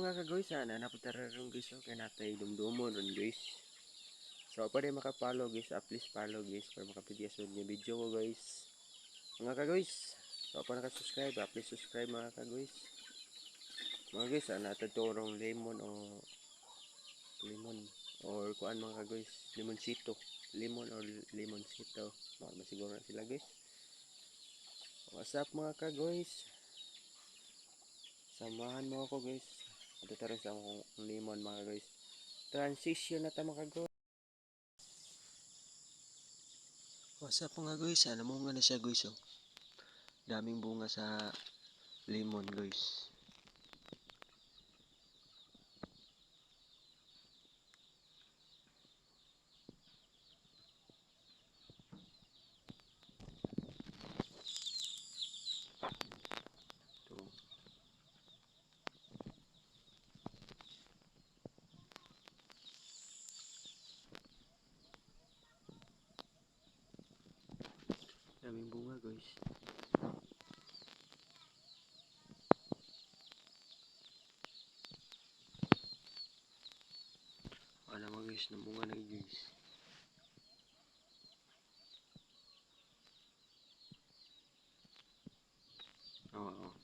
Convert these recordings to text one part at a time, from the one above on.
mga ka-guys, napunta rin guys, kaya natay dumdumon ron guys. So, pa rin makapollow guys, please follow guys, para makapitias mo yung video ko guys. Mga ka-guys, so pa nakasubscribe, please subscribe mga ka-guys. Mga guys, nataturong lemon or kuan mga ka-guys, limonsito. Lemon or limonsito. Masiguro na sila guys. What's up mga ka-guys? Samahan mo ako guys. Ito tayo sa akong lemon mga guys. Transition na ta mga guys. What's up mga guys? Namunga na siya guys. Oh. Daming bunga sa lemon guys. Ito. Daming bunga guys. Wala mga guys, namunga na guys. Oo.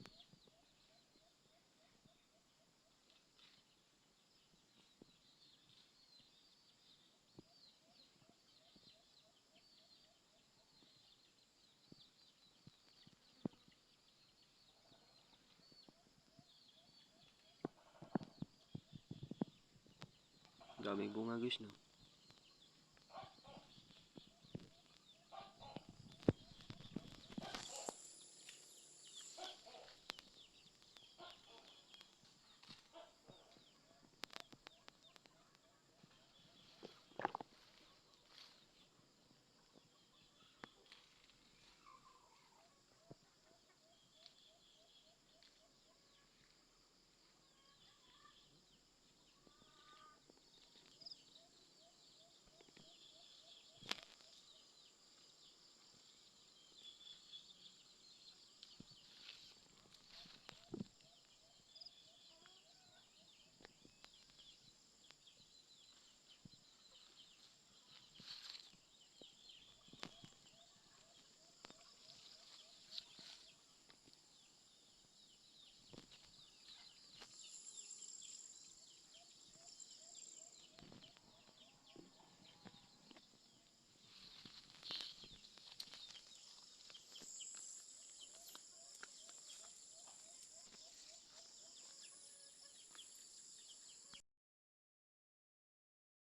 Daming bunga guys no.